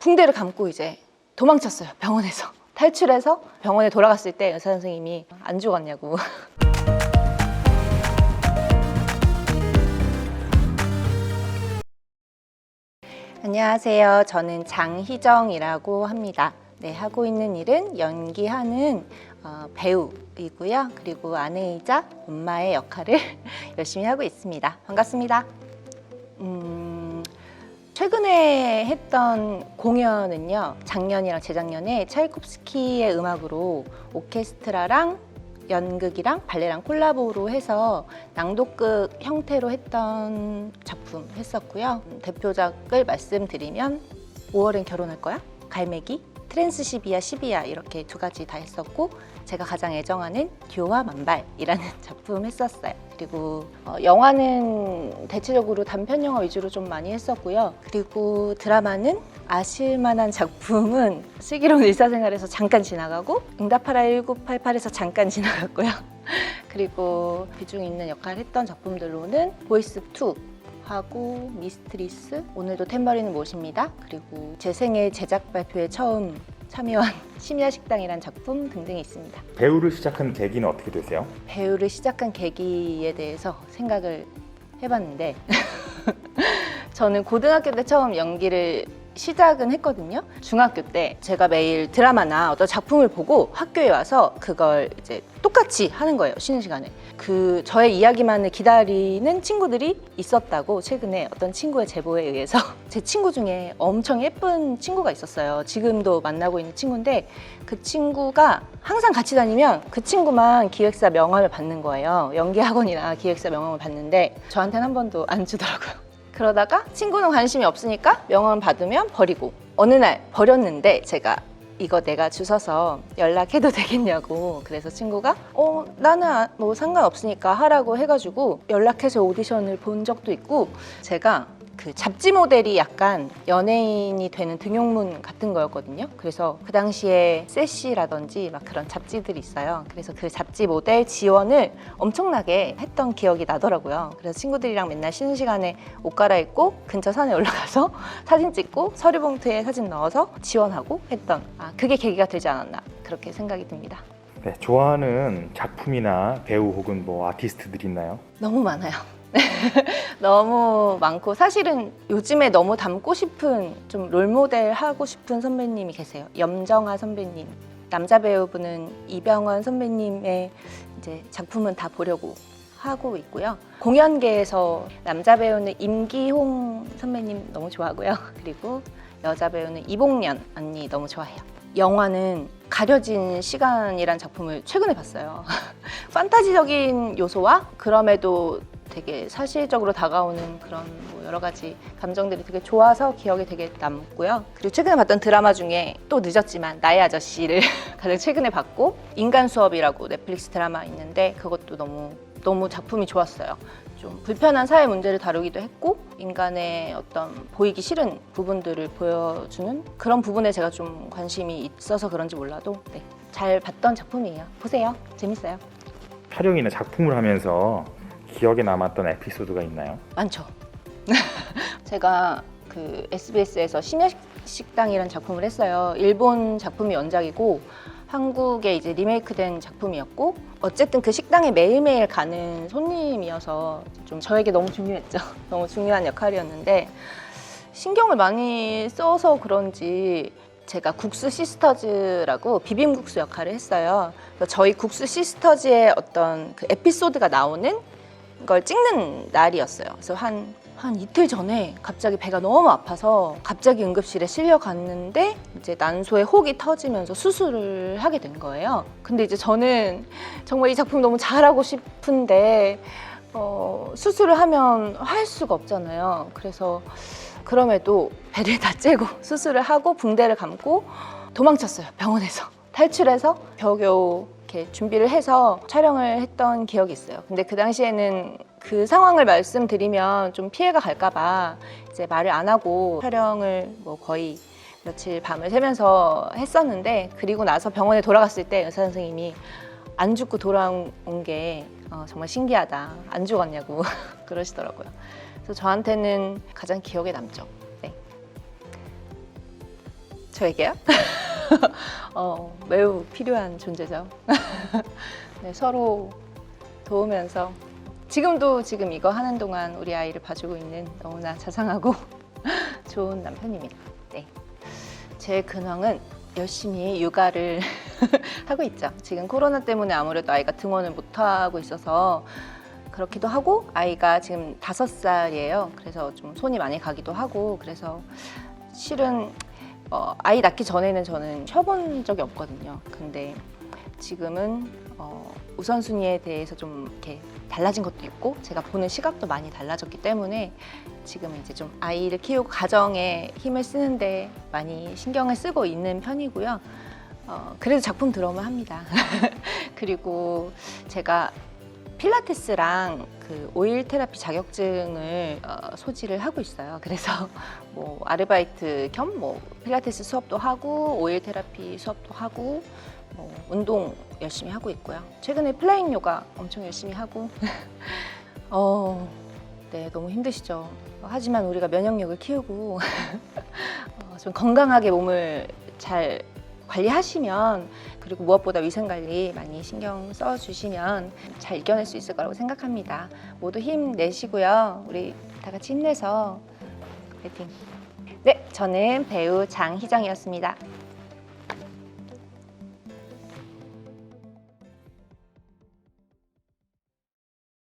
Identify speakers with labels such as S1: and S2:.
S1: 붕대를 감고 이제 도망쳤어요. 병원에서. 탈출해서 병원에 돌아갔을 때 의사 선생님이 안 죽었냐고. 안녕하세요. 저는 장희정이라고 합니다. 네, 하고 있는 일은 연기하는 배우이고요. 그리고 아내이자 엄마의 역할을 열심히 하고 있습니다. 반갑습니다. 최근에 했던 공연은요, 작년이랑 재작년에 차이콥스키의 음악으로 오케스트라랑 연극이랑 발레랑 콜라보로 해서 낭독극 형태로 했던 작품 했었고요. 대표작을 말씀드리면 5월엔 결혼할 거야? 갈매기? 트랜스시비아 12야 이렇게 두 가지 다 했었고, 제가 가장 애정하는 듀오와 만발이라는 작품 했었어요. 그리고 영화는 대체적으로 단편 영화 위주로 좀 많이 했었고요. 그리고 드라마는 아실만한 작품은 슬기로운 일사생활에서 잠깐 지나가고, 응답하라 1988에서 잠깐 지나갔고요. 그리고 비중 있는 역할을 했던 작품들로는 보이스2 하고 미스트리스, 오늘도 탬버린을 모십니다. 그리고 제 생애 제작 발표에 처음 참여한 심야식당이란 작품 등등이 있습니다.
S2: 배우를 시작한 계기는 어떻게 되세요?
S1: 배우를 시작한 계기에 대해서 생각을 해봤는데 저는 고등학교 때 처음 연기를 시작은 했거든요. 중학교 때 제가 매일 드라마나 어떤 작품을 보고 학교에 와서 그걸 이제 똑같이 하는 거예요. 쉬는 시간에. 저의 이야기만을 기다리는 친구들이 있었다고 최근에 어떤 친구의 제보에 의해서 제 친구 중에 엄청 예쁜 친구가 있었어요. 지금도 만나고 있는 친구인데, 그 친구가 항상 같이 다니면 그 친구만 기획사 명함을 받는 거예요. 연기학원이나 기획사 명함을 받는데 저한테는 한 번도 안 주더라고요. 그러다가 친구는 관심이 없으니까 명함을 받으면 버리고, 어느 날 버렸는데 제가 이거 내가 주워서 연락해도 되겠냐고, 그래서 친구가 나는 뭐 상관없으니까 하라고 해가지고 연락해서 오디션을 본 적도 있고, 제가 그 잡지 모델이 약간 연예인이 되는 등용문 같은 거였거든요. 그래서 그 당시에 세시라든지 막 그런 잡지들이 있어요. 그래서 그 잡지 모델 지원을 엄청나게 했던 기억이 나더라고요. 그래서 친구들이랑 맨날 쉬는 시간에 옷 갈아입고 근처 산에 올라가서 사진 찍고 서류 봉투에 사진 넣어서 지원하고 했던, 그게 계기가 되지 않았나 그렇게 생각이 듭니다.
S2: 네, 좋아하는 작품이나 배우 혹은 뭐 아티스트들이 있나요?
S1: 너무 많아요. 너무 많고, 사실은 요즘에 너무 닮고 싶은, 좀 롤모델 하고 싶은 선배님이 계세요. 염정아 선배님, 남자 배우분은 이병헌 선배님의 이제 작품은 다 보려고 하고 있고요. 공연계에서 남자 배우는 임기홍 선배님 너무 좋아하고요. 그리고 여자 배우는 이봉련 언니 너무 좋아해요. 영화는 가려진 시간이란 작품을 최근에 봤어요. 판타지적인 요소와 그럼에도 되게 사실적으로 다가오는 그런 뭐 여러 가지 감정들이 되게 좋아서 기억에 되게 남고요. 그리고 최근에 봤던 드라마 중에 또 늦었지만 나의 아저씨를 가장 최근에 봤고, 인간 수업이라고 넷플릭스 드라마 있는데 그것도 너무 작품이 좋았어요. 좀 불편한 사회 문제를 다루기도 했고, 인간의 어떤 보이기 싫은 부분들을 보여주는 그런 부분에 제가 좀 관심이 있어서 그런지 몰라도 잘 봤던 작품이에요. 보세요. 재밌어요.
S2: 촬영이나 작품을 하면서 기억에 남았던 에피소드가 있나요?
S1: 많죠. 제가 그 SBS에서 심야식당이라는 작품을 했어요. 일본 작품이 원작이고 한국에 이제 리메이크된 작품이었고, 어쨌든 그 식당에 매일매일 가는 손님이어서 좀 저에게 너무 중요했죠. 너무 중요한 역할이었는데, 신경을 많이 써서 그런지 제가 국수 시스터즈라고 비빔국수 역할을 했어요. 그래서 저희 국수 시스터즈의 어떤 그 에피소드가 나오는 걸 찍는 날이었어요. 그래서 한 이틀 전에 갑자기 배가 너무 아파서 갑자기 응급실에 실려갔는데, 이제 난소에 혹이 터지면서 수술을 하게 된 거예요. 근데 이제 저는 정말 이 작품 너무 잘하고 싶은데 수술을 하면 할 수가 없잖아요. 그래서 그럼에도 배를 다 째고 수술을 하고 붕대를 감고 도망쳤어요. 병원에서. 탈출해서 겨우겨우 이렇게 준비를 해서 촬영을 했던 기억이 있어요. 근데 그 당시에는 그 상황을 말씀드리면 좀 피해가 갈까봐 이제 말을 안 하고 촬영을 뭐 거의 며칠 밤을 새면서 했었는데, 그리고 나서 병원에 돌아갔을 때 의사 선생님이 안 죽고 돌아온 게 정말 신기하다. 안 죽었냐고 그러시더라고요. 그래서 저한테는 가장 기억에 남죠. 네. 저에게요? 매우 필요한 존재죠. 네, 서로 도우면서 지금 이거 하는 동안 우리 아이를 봐주고 있는 너무나 자상하고 좋은 남편입니다. 네. 제 근황은 열심히 육아를 하고 있죠. 지금 코로나 때문에 아무래도 아이가 등원을 못 하고 있어서 그렇기도 하고, 아이가 지금 5살이에요. 그래서 좀 손이 많이 가기도 하고, 그래서 실은 아이 낳기 전에는 저는 쉬어본 적이 없거든요. 근데 지금은 우선순위에 대해서 좀 이렇게 달라진 것도 있고, 제가 보는 시각도 많이 달라졌기 때문에 지금은 이제 좀 아이를 키우고 가정에 힘을 쓰는데 많이 신경을 쓰고 있는 편이고요. 그래도 작품 들어오면 합니다. 그리고 제가 필라테스랑 그 오일 테라피 자격증을 소지를 하고 있어요. 그래서 뭐 아르바이트 겸 뭐 필라테스 수업도 하고 오일 테라피 수업도 하고 뭐 운동 열심히 하고 있고요. 최근에 플레잉 요가 엄청 열심히 하고 네, 너무 힘드시죠. 하지만 우리가 면역력을 키우고 좀 건강하게 몸을 잘 관리하시면, 그리고 무엇보다 위생관리 많이 신경 써주시면 잘 이겨낼 수 있을 거라고 생각합니다. 모두 힘내시고요. 우리 다 같이 힘내서 파이팅! 네, 저는 배우 장희정이었습니다.